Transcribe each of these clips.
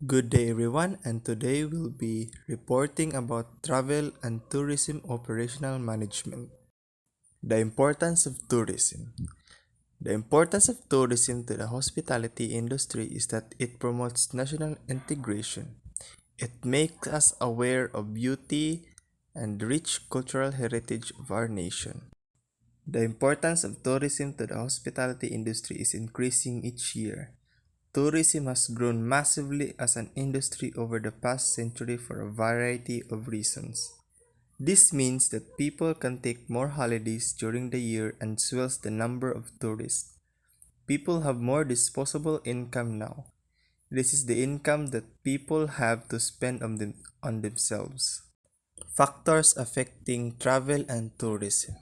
Good day everyone, and today we'll be reporting about travel and tourism operational management. The importance of tourism. The importance of tourism to the hospitality industry is that it promotes national integration. It makes us aware of beauty and rich cultural heritage of our nation. The importance of tourism to the hospitality industry is increasing each year. Tourism has grown massively as an industry over the past century for a variety of reasons. This means that people can take more holidays during the year and swells the number of tourists. People have more disposable income now. This is the income that people have to spend on themselves. Factors affecting travel and tourism.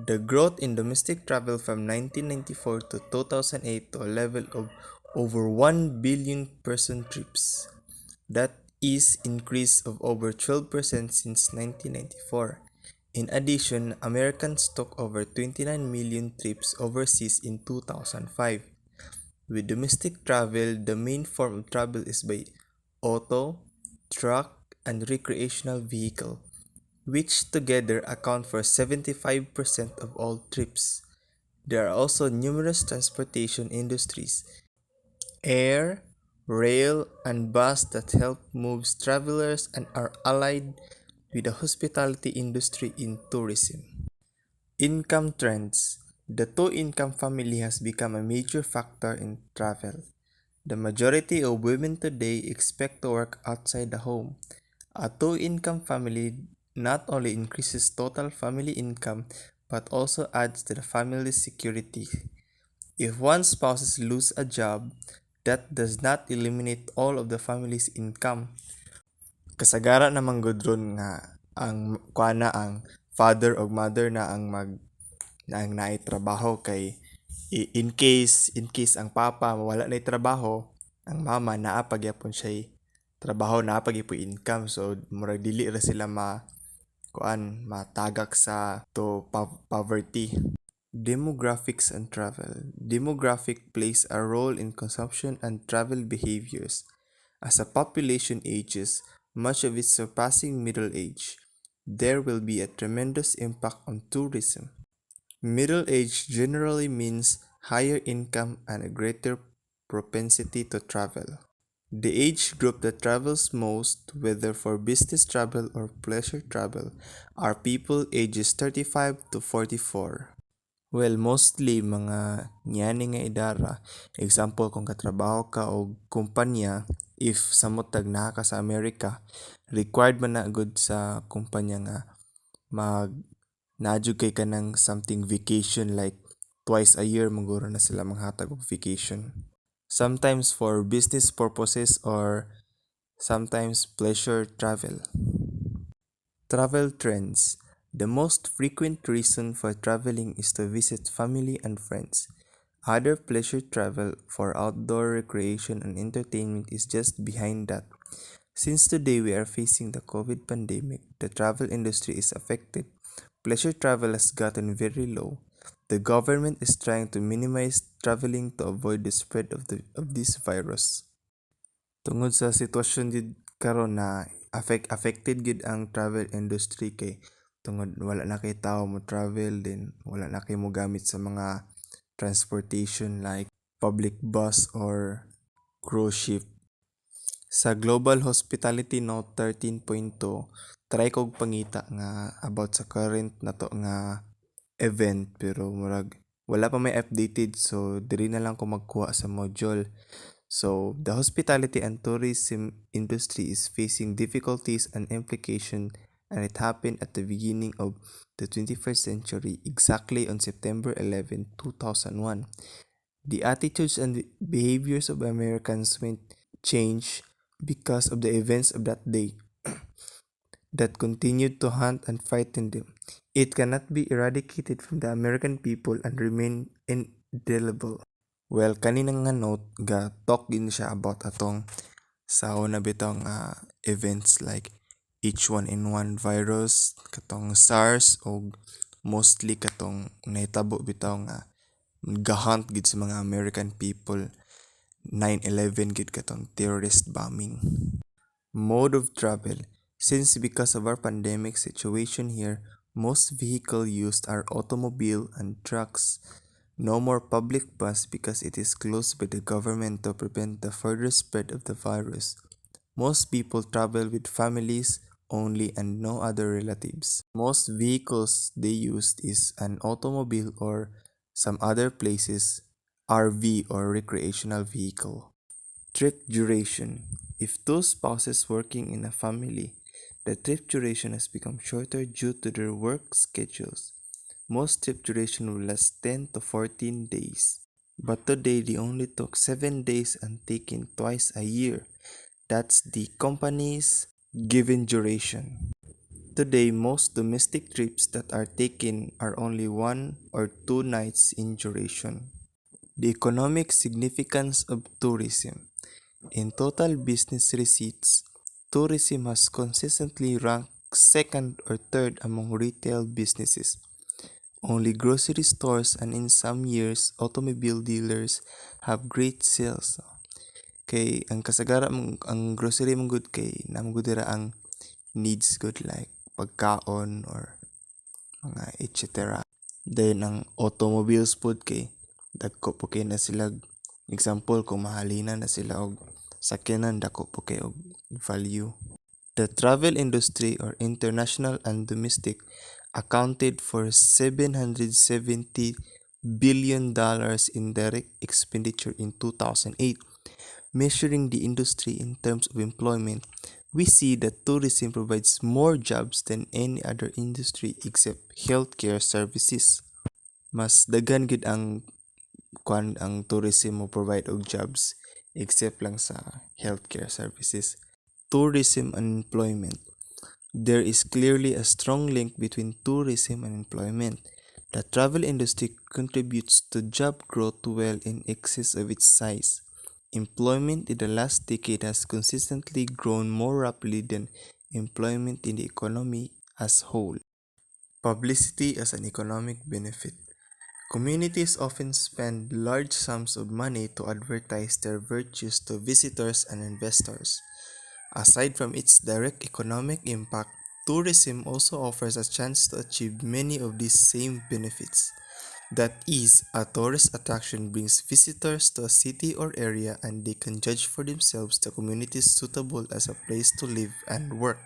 The growth in domestic travel from 1994 to 2008 to a level of over 1 billion person trips. That is increase of over 12% since 1994. In addition, Americans took over 29 million trips overseas in 2005. With domestic travel, the main form of travel is by auto, truck, and recreational vehicle, which together account for 75% of all trips. There are also numerous transportation industries, air, rail, and bus that help move travelers and are allied with the hospitality industry in tourism. Income trends. The two-income family has become a major factor in travel. The majority of women today expect to work outside the home. A two-income family not only increases total family income but also adds to the family's security. If one spouse lose a job, that does not eliminate all of the family's income. Kasagara namang gudron nga ang kuana ang father o mother na ang naitrabaho kay in case ang papa mawala na trabaho, ang mama naa pagyapon siya trabaho naa pagyapon income, so murag dili ra sila matagak sa poverty. Demographics and travel. Demographic plays a role in consumption and travel behaviors. As a population ages, much of it surpassing middle age, there will be a tremendous impact on tourism. Middle age generally means higher income and a greater propensity to travel. The age group that travels most, whether for business travel or pleasure travel, are people ages 35 to 44. Well, mostly mga ngani nga idara. Example, kung katrabaho ka o kumpanya, if samot naa ka sa Amerika, required man na good sa kumpanya nga mag naadjud kay ka ng something vacation like twice a year maguro na sila manghatag og vacation. Sometimes for business purposes or sometimes pleasure travel. Travel trends. The most frequent reason for traveling is to visit family and friends. Other pleasure travel for outdoor recreation and entertainment is just behind that. Since today we are facing the COVID pandemic, the travel industry is affected. Pleasure travel has gotten very low. The government is trying to minimize traveling to avoid the spread of this virus. Tungod sa sitwasyon gid karon na affected gid ang travel industry kay tungod wala na kay tao mo travel, din wala na kay mo gamit sa mga transportation like public bus or cruise ship. Sa Global Hospitality Note 13.2, try kog pangita nga about sa current nato nga event, pero murag wala pa may updated, so diri na lang ko magkuha sa module. So, the hospitality and tourism industry is facing difficulties and implication, and it happened at the beginning of the 21st century, exactly on September 11, 2001. The attitudes and behaviors of Americans went change because of the events of that day that continued to hunt and frighten them. It cannot be eradicated from the American people and remain indelible. Well, kanina nga note, ga talk din siya about atong sa una bitaw nga events like H1N1 virus, katong SARS, o mostly katong nahitabo bitaw nga gahunt gid sa mga American people 9/11 gid katong terrorist bombing. Mode of travel. Since because of our pandemic situation here, most vehicle used are automobile and trucks. No more public bus because it is closed by the government to prevent the further spread of the virus. Most people travel with families only and no other relatives. Most vehicles they used is an automobile or some other places RV or recreational vehicle. Trip duration. If two spouses working in a family, the trip duration has become shorter due to their work schedules. Most trip duration will last 10 to 14 days. But today they only took 7 days and taken twice a year. That's the company's given duration. Today, most domestic trips that are taken are only 1 or 2 nights in duration. The economic significance of tourism. In total business receipts, tourism has consistently ranked second or third among retail businesses. Only grocery stores and in some years, automobile dealers have great sales. Kay ang kasagara ang grocery mong good kay namang good dira ang needs good like pagkaon or mga etc. Then ang automobiles pod kay dagko po kay na sila example kung mahalina na sila og sakyanan dako po kay og value. The travel industry or international and domestic accounted for $770 billion in direct expenditure in 2008. Measuring the industry in terms of employment, we see that tourism provides more jobs than any other industry except healthcare services. Mas daghan gid ang tourism mo provide og jobs except lang sa healthcare services. Tourism and employment. There is clearly a strong link between tourism and employment. The travel industry contributes to job growth well in excess of its size. Employment in the last decade has consistently grown more rapidly than employment in the economy as whole. Publicity as an economic benefit. Communities often spend large sums of money to advertise their virtues to visitors and investors. Aside from its direct economic impact, tourism also offers a chance to achieve many of these same benefits. That is, a tourist attraction brings visitors to a city or area and they can judge for themselves the communities suitable as a place to live and work.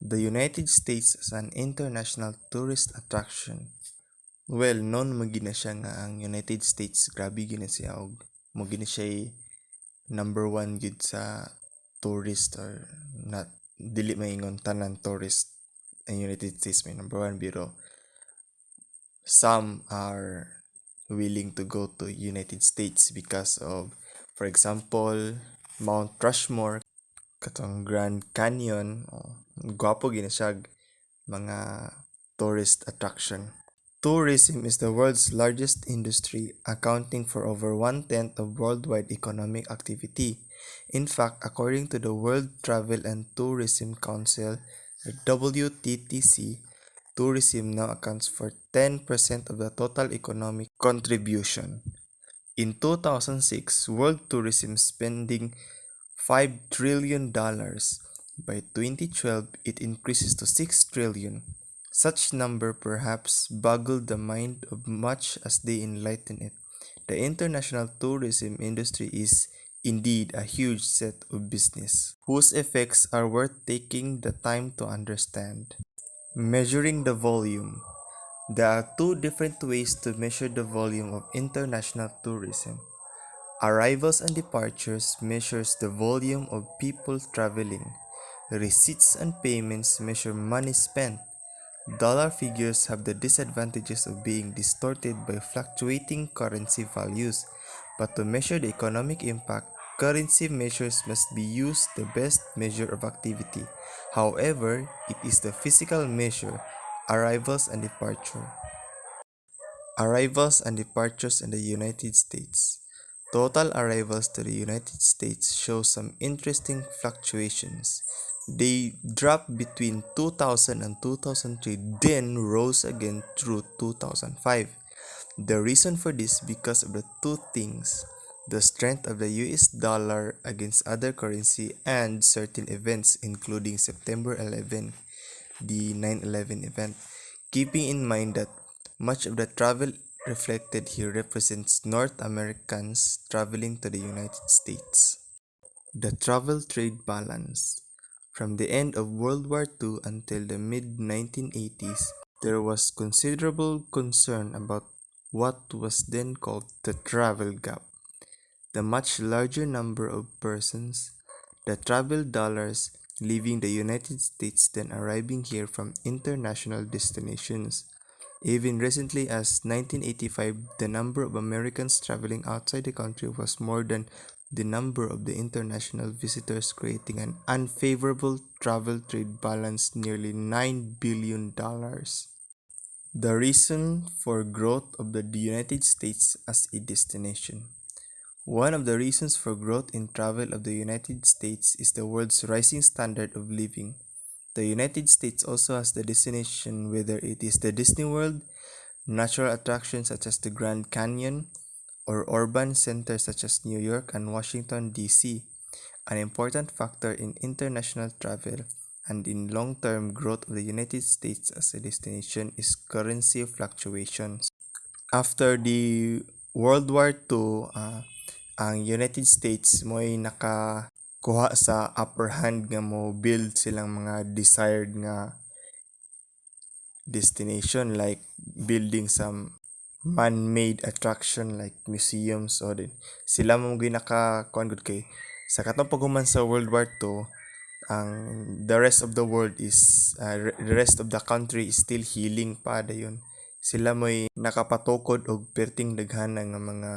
The United States as an international tourist attraction. Well, known mo gina siya nga ang United States grabe gina siya og mo gina siya number one gid sa tourist or not dili maingon tanan tourist ang United States may number one biro some are willing to go to United States because of, for example, Mount Rushmore, katong Grand Canyon, gwapo ginasyag mga tourist attraction. Tourism is the world's largest industry, accounting for over one-tenth of worldwide economic activity. In fact, according to the World Travel and Tourism Council, or WTTC, tourism now accounts for 10% of the total economic contribution. In 2006, world tourism spending $5 trillion. By 2012, it increases to 6 trillion. Such number perhaps boggled the mind of much as they enlighten it. The international tourism industry is indeed a huge set of business, whose effects are worth taking the time to understand. Measuring the volume. There are two different ways to measure the volume of international tourism. Arrivals and departures measures the volume of people traveling. Receipts and payments measure money spent. Dollar figures have the disadvantages of being distorted by fluctuating currency values, but to measure the economic impact, currency measures must be used the best measure of activity. However, it is the physical measure, arrivals and departure. Arrivals and departures in the United States. Total arrivals to the United States show some interesting fluctuations. They dropped between 2000 and 2003, then rose again through 2005. The reason for this because of the two things. the strength of the US dollar against other currency, and certain events including September 11, the 9/11 event, keeping in mind that much of the travel reflected here represents North Americans traveling to the United States. The travel trade balance. From the end of World War II until the mid 1980s, there was considerable concern about what was then called the travel gap. The much larger number of persons, the travel dollars leaving the United States than arriving here from international destinations. Even recently as 1985, the number of Americans traveling outside the country was more than the number of the international visitors, creating an unfavorable travel trade balance nearly $9 billion. The reason for growth of the United States as a destination. One of the reasons for growth in travel of the United States is the world's rising standard of living. The United States also has the destination, whether it is the Disney World, natural attractions such as the Grand Canyon, or urban centers such as New York and Washington, D.C. An important factor in international travel and in long-term growth of the United States as a destination is currency fluctuations. After the World War II, ang United States mo'y nakakuha sa upper hand nga mo build silang mga desired nga destination, like building some man-made attraction like museums, o din sila mo ginaka kuan gud kay sa katong paghuman sa World War II, ang the rest of the world is the rest of the country is still healing pa dayon. Sila mo'y nakapatukod og perting daghana nga mga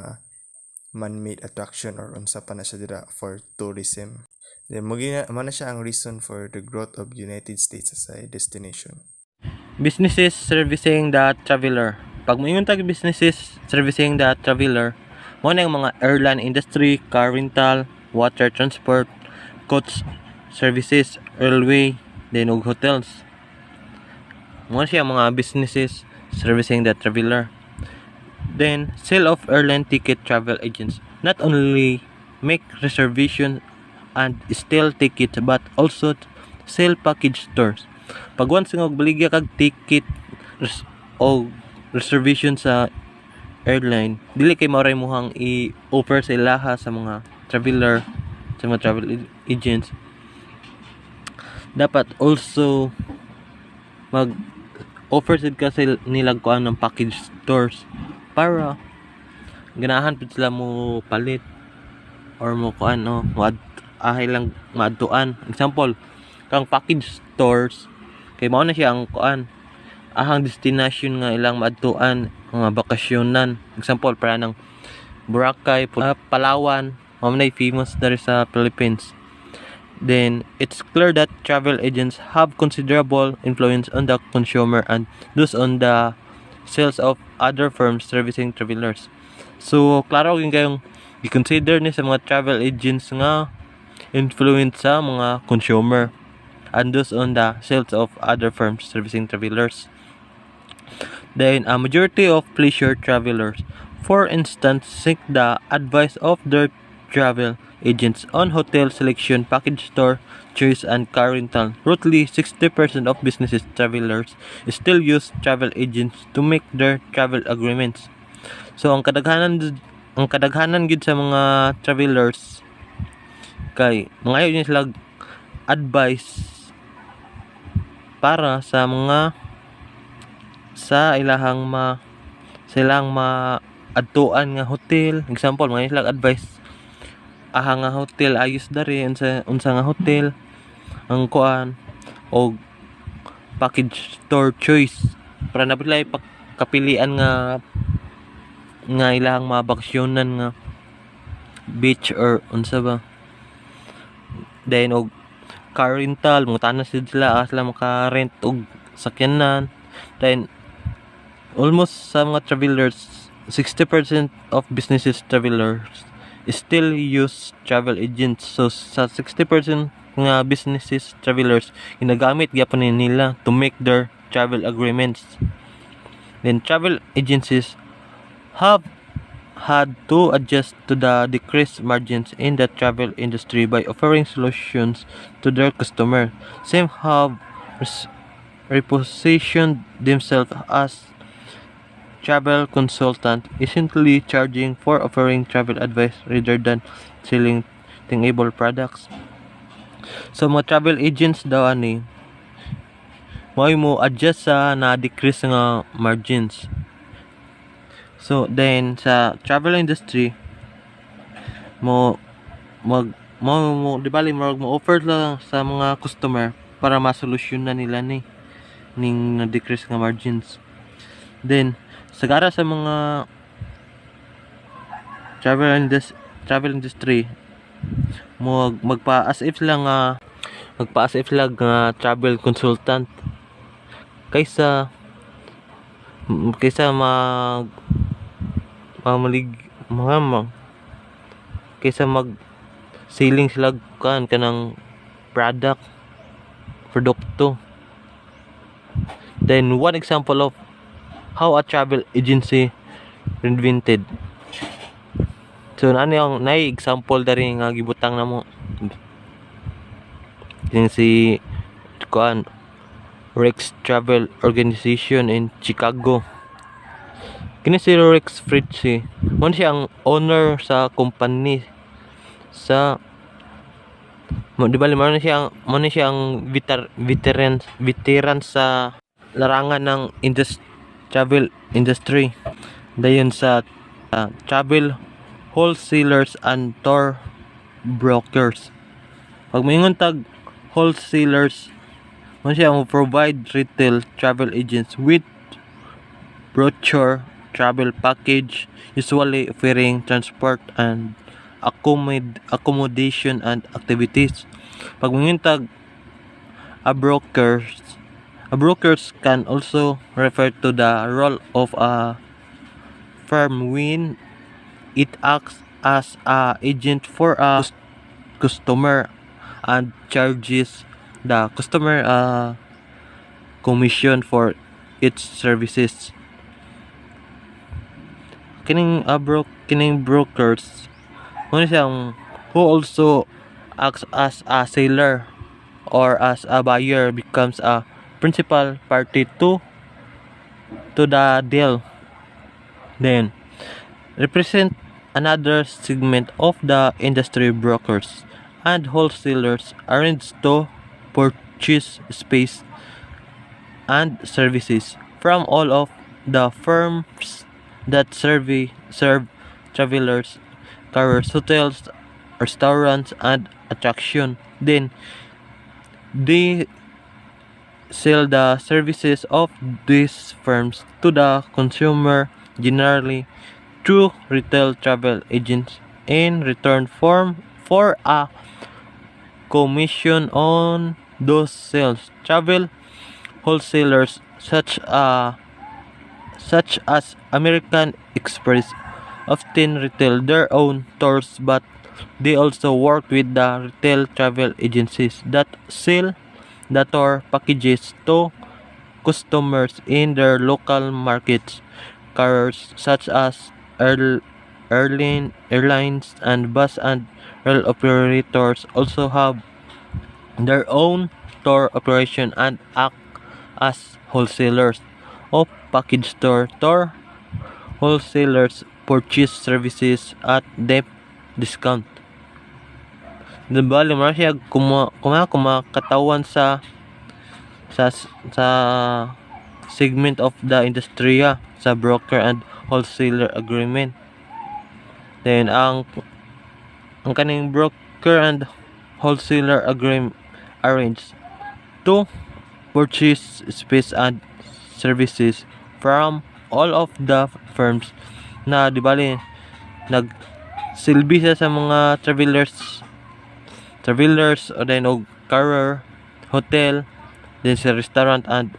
man-made attraction or unsa pa na siya dira for tourism. Then mo na siya ang reason for the growth of United States as a destination. Businesses servicing the traveler. Pag moingon tag businesses servicing the traveler, mo na yung mga airline industry, car rental, water transport, coach services, railway, then og hotels. Mo siya mga businesses servicing the traveler. Then sale of airline ticket travel agents not only make reservation and still tickets but also sell package tours. Pag once nga baligya kag ticket o reservation sa airline, dili kay mao ray mohang i-offer sa ilaha sa mga traveler, sa mga travel agents. Dapat also mag offer sad ka sa nilang kuan ng package tours para ganahan pud sila mo palit or mo kuan ahay lang maadtuan. Example, kang package tours kay mao na siya ang kuan ahang destination nga ilang maadtuan nga bakasyonan. Example, para ng Boracay, Palawan, mao na famous dari sa Philippines. Then it's clear that travel agents have considerable influence on the consumer and thus on the sales of other firms servicing travelers. So klaro gyud kayong i-consider ni sa mga travel agents nga influence sa mga consumer and thus on the sales of other firms servicing travelers. Then a majority of leisure travelers, for instance, seek the advice of their travel agents on hotel selection, package tour, choice, and car rental. Roughly 60% of business travelers still use travel agents to make their travel agreements. So ang kadaghanan gid sa mga travelers kay mangayo niya sila advice para sa mga sa ilang maadtuan nga hotel. Example, mangayo sila advice aha nga hotel ayos dari unsa nga hotel ang kuan og package tour choice para napilay kapilian nga ilang mabakasyonan nga beach or unsa ba. Then og car rental, mga tanas sila sila maka-rent og sakyanan. Then almost sa mga travelers, 60% of businesses travelers still use travel agents. So sa 60% nga businesses travelers, ginagamit gyapon nila to make their travel agreements. Then travel agencies have had to adjust to the decreased margins in the travel industry by offering solutions to their customers. Some have repositioned themselves as travel consultant, essentially charging for offering travel advice rather than selling tangible products. So mga travel agents daw ani mo adjust sa na-decrease nga margins. So then sa travel industry mo di bali mo offer lang sa mga customer para masolusyonan nila ning na-decrease nga margins. Then sagara sa mga travel industry mo magpa as if lang travel consultant kaysa kaysa mag mamalig mga kaysa mag selling sila kanang produkto. Then one example of how a travel agency reinvented. So ano yung example dari nga gibutang namo yung si Rex Travel Organization in Chicago. Kini si Rex Fritzy, mo siya ang owner sa company sa di ba mo siya ang veteran sa larangan ng travel industry. Dayon sa travel wholesalers and tour brokers. Pag moingon tag wholesalers, mo siya mo provide retail travel agents with brochure travel package, usually offering transport and accommodation and activities. Pag moingon tag a brokers can also refer to the role of a firm when it acts as a agent for a customer and charges the customer a commission for its services. Kining brokers mo siyang who also acts as a seller or as a buyer becomes a principal party to the deal. Then represent another segment of the industry. Brokers and wholesalers arrange to purchase space and services from all of the firms that serve travelers, carriers, hotels, restaurants, and attraction. Then they sell the services of these firms to the consumer, generally through retail travel agents, in return for a commission on those sales. Travel wholesalers such as American Express often retail their own tours, but they also work with the retail travel agencies that sell the tour packages to customers in their local markets. Carriers such as airlines and bus and rail operators also have their own tour operation and act as wholesalers of package tour wholesalers purchase services at deep discount. Diba limar siya kumakatawan sa segment of the industriya sa broker and wholesaler agreement. Then ang kaning broker and wholesaler agreement arrange to purchase space and services from all of the firms na di bali nagsilbi sa mga travelers o then og carrier, hotel, then sa restaurant and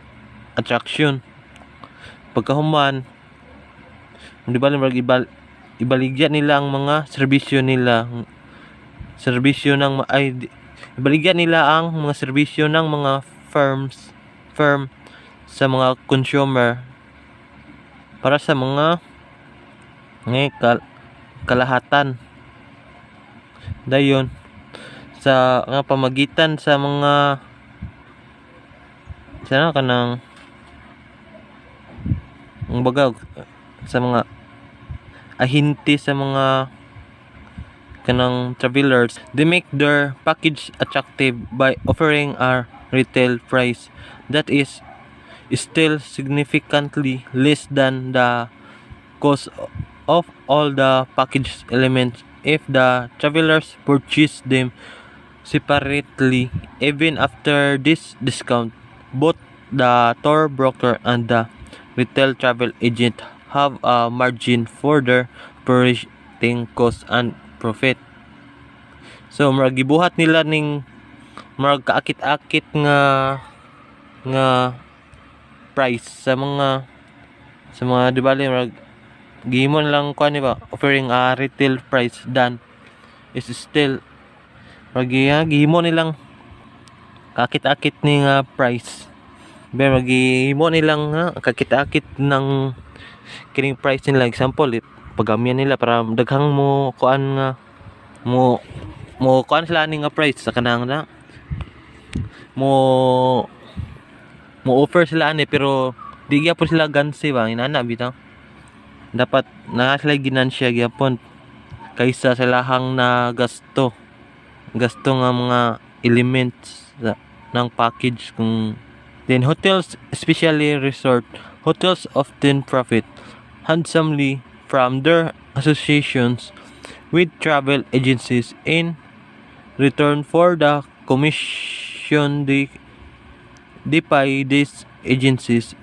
attraction. Pagkahuman di bali ibaligya nila ang mga serbisyo nila ibaligya nila ang mga serbisyo ng mga firm sa mga consumer para sa mga ngay kalahatan dayon sa nga pamagitan sa mga sana kanang ang baga sa mga ahinti sa mga kanang travelers. They make their package attractive by offering a retail price that is still significantly less than the cost of all the package elements if the travelers purchase them separately. Even after this discount, both the tour broker and the retail travel agent have a margin for their operating cost and profit. So murag gibuhat nila ning murag kaakit-akit nga price sa mga di bali murag gihimo lang kuan ni ba offering a retail price than is still murag gihimo nilang kakit-akit ni nga price. Pero gihimo nilang kakit-akit ng kining price nila. Example, pagamian nila para daghang mo kuan nga mo kuan sila ni nga price sa kanang na mo offer sila ani pero di gyapon sila gansi ba inana bitaw. Dapat na sila ginansya gyapon kaysa sa lahang na gasto nga mga elements ng package kung then hotels, especially resort hotels, often profit handsomely from their associations with travel agencies in return for the commission they pay these agencies.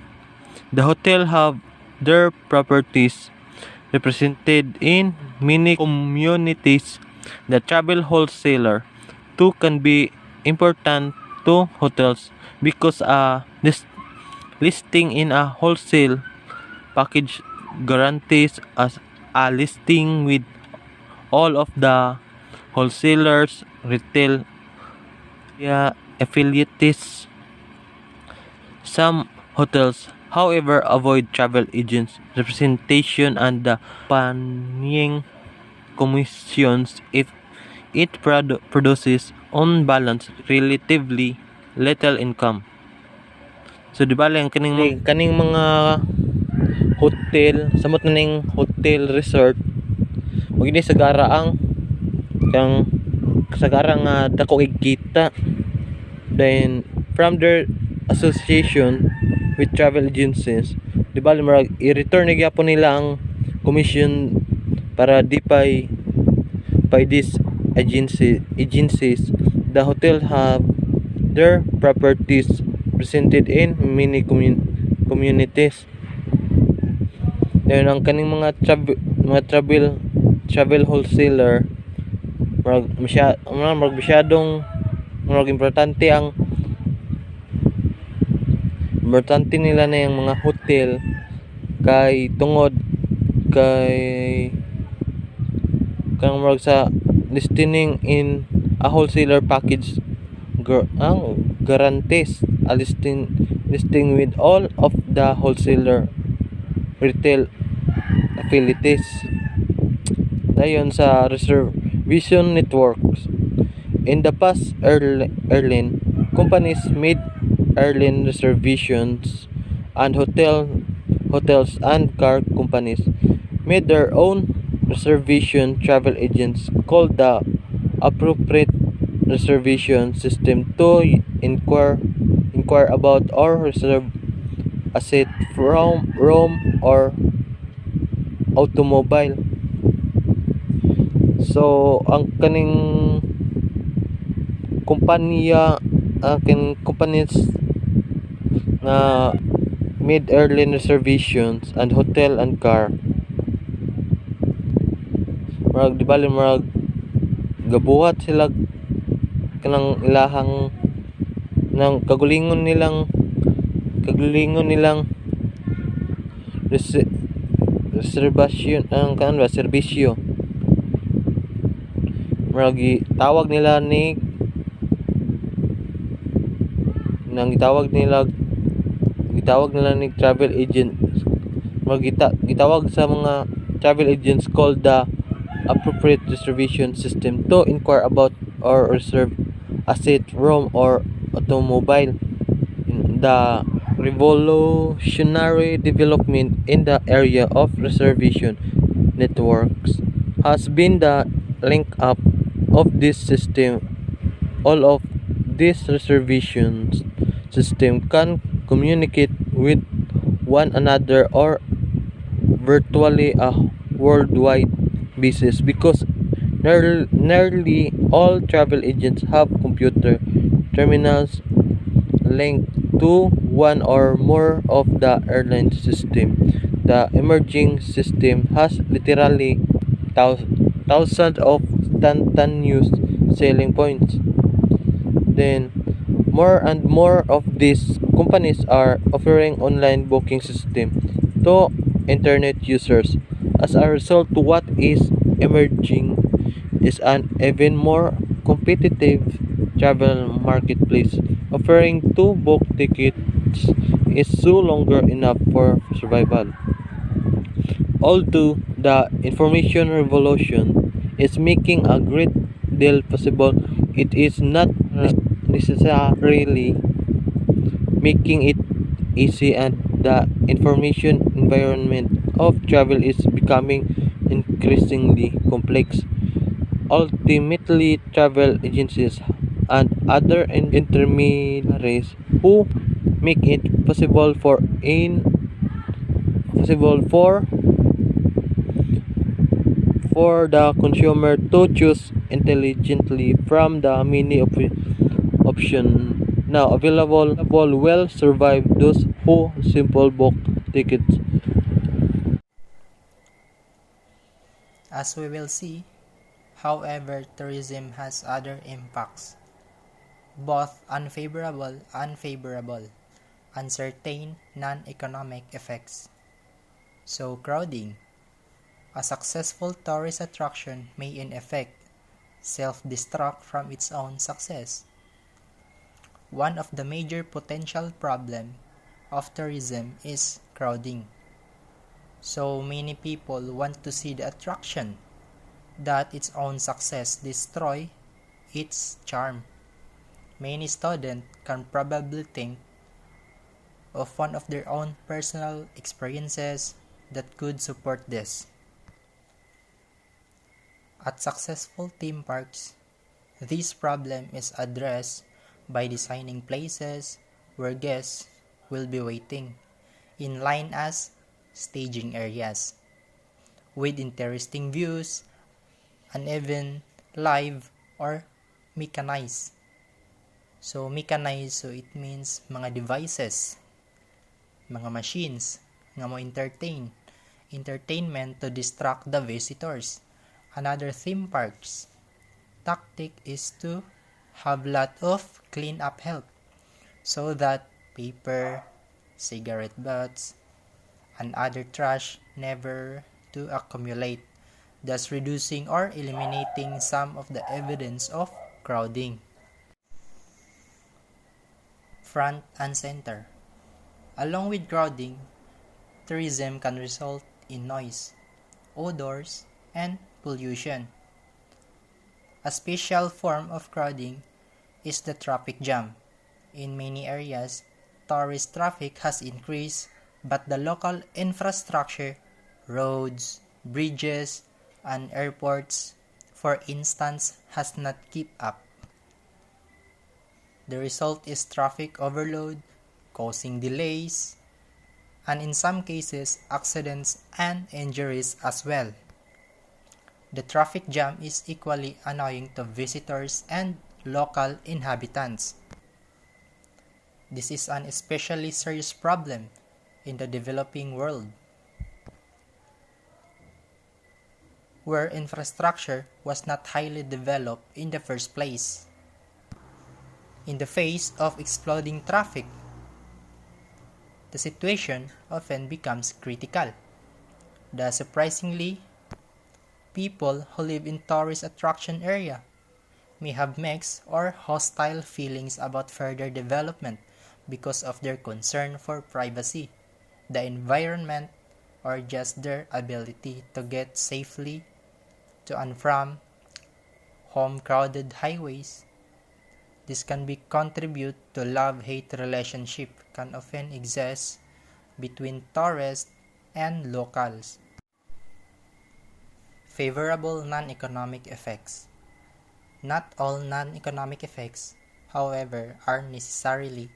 The hotel have their properties represented in many communities. The travel wholesaler too can be important to hotels because this listing in a wholesale package guarantees as a listing with all of the wholesalers retail affiliates. Some hotels, however, avoid travel agents representation and the paying commissions if it produces on balance relatively little income. So di ba lang kaning mga hotel samot na ning hotel resort ug ini sagara ang kang sagara nga dako kita then from their association with travel agencies di ba marag i-return na gyapon nila ang commission para di pay these agencies. The hotel have their properties presented in many communities. Then ang kaning mga travel wholesaler marag masyadong importante nila na yung mga hotel kay tungod kay kang marag sa listing in a wholesaler package ang guarantees a listing with all of the wholesaler retail affiliates. Dayon sa reservation networks. In the past, airline companies made airline reservations and hotels and car companies made their own reservation. Travel agents called the appropriate reservation system to inquire about or reserve a seat from room or automobile. So ang kaning companies na made airline reservations and hotel and car marag di bali marag gabuhat sila kanang ilahang nang kagulingon nilang reservation ang kan ba serbisyo marag tawag nila ni travel agent gitawag sa mga travel agents call the appropriate distribution system to inquire about or reserve a seat, room, or automobile. The revolutionary development in the area of reservation networks has been the link up of this system. All of these reservations system can communicate with one another or virtually a worldwide basis because nearly all travel agents have computer terminals linked to one or more of the airline system. The emerging system has literally thousands of instantaneous selling points. Then, more and more of these companies are offering online booking system to internet users. As a result, what is emerging is an even more competitive travel marketplace. Offering to book tickets is no longer enough for survival. Although the information revolution is making a great deal possible, it is not necessarily making it easy, and the information environment of travel is becoming increasingly complex. Ultimately, travel agencies and other intermediaries who make it possible for the consumer to choose intelligently from the many options now available will survive those who simple book tickets. As we will see, however, tourism has other impacts, both unfavorable, uncertain, non-economic effects. So crowding. A successful tourist attraction may in effect self-destruct from its own success. One of the major potential problems of tourism is crowding. So many people want to see the attraction that its own success destroy its charm. Many students can probably think of one of their own personal experiences that could support this. At successful theme parks, this problem is addressed by designing places where guests will be waiting in line as staging areas, with interesting views and even live or mechanized. So mechanized, so it means mga devices, mga machines nga mo entertainment to distract the visitors. Another theme parks tactic is to have lot of clean up help so that paper, cigarette butts, and other trash never to accumulate, thus reducing or eliminating some of the evidence of crowding. Front and center. Along with crowding, tourism can result in noise, odors, and pollution. A special form of crowding is the traffic jam. In many areas, tourist traffic has increased, but the local infrastructure, roads, bridges, and airports, for instance, has not kept up. The result is traffic overload, causing delays, and in some cases, accidents and injuries as well. The traffic jam is equally annoying to visitors and local inhabitants. This is an especially serious problem in the developing world, where infrastructure was not highly developed in the first place. In the face of exploding traffic, the situation often becomes critical. Surprisingly, people who live in tourist attraction area may have mixed or hostile feelings about further development because of their concern for privacy, the environment, or just their ability to get safely to and from home crowded highways. This can be contribute to love-hate relationship can often exist between tourists and locals. Favorable non-economic effects. Not all non-economic effects, however, are necessarily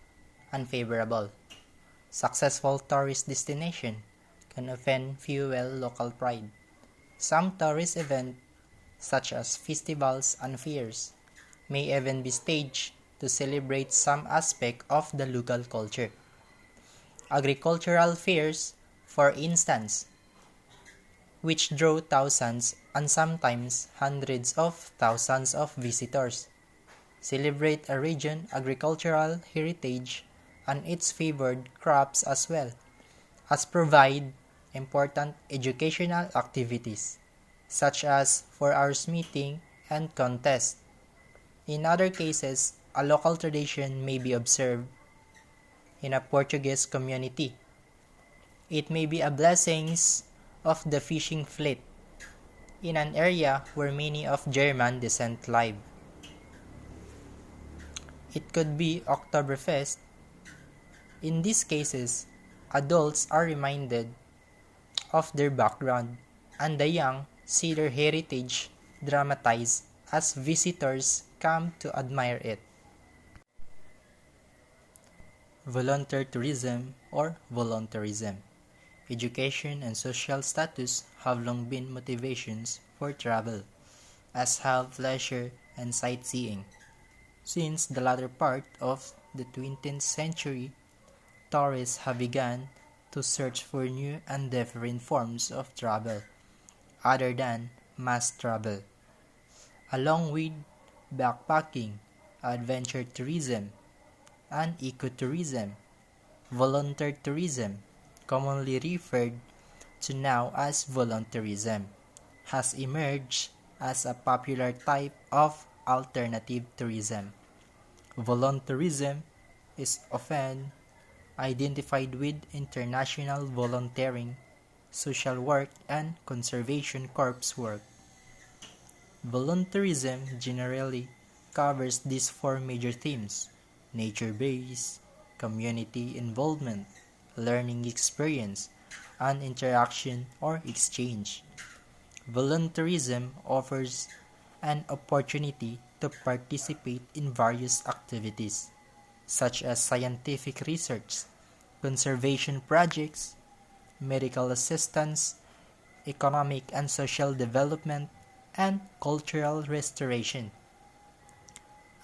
unfavorable. Successful tourist destination can often fuel local pride. Some tourist events, such as festivals and fairs, may even be staged to celebrate some aspect of the local culture. Agricultural fairs, for instance, which draw thousands and sometimes hundreds of thousands of visitors, celebrate a region's agricultural heritage and its favored crops as well as provide important educational activities, such as 4 hours meeting and contest. In other cases, a local tradition may be observed in a Portuguese community. It may be a blessings of the fishing fleet in an area where many of German descent live. It could be Oktoberfest. In these cases, adults are reminded of their background, and the young see their heritage dramatized as visitors come to admire it. Volunteerism or voluntarism. Education and social status have long been motivations for travel, as have leisure and sightseeing. Since the latter part of the 20th century, tourists have begun to search for new and different forms of travel, other than mass travel. Along with backpacking, adventure tourism, and ecotourism, volunteer tourism, commonly referred to now as volunteerism, has emerged as a popular type of alternative tourism. Volunteerism is often identified with international volunteering, social work, and conservation corps work. Volunteerism generally covers these 4 major themes: nature-based, community involvement, learning experience, and interaction or exchange. Volunteerism offers an opportunity to participate in various activities, such as scientific research, conservation projects, medical assistance, economic and social development, and cultural restoration.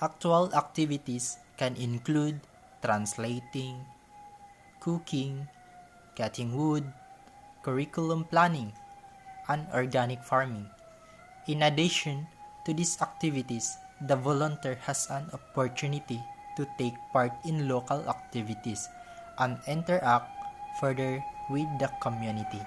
Actual activities can include translating, cooking, cutting wood, curriculum planning, and organic farming. In addition to these activities, the volunteer has an opportunity to take part in local activities and interact further with the community.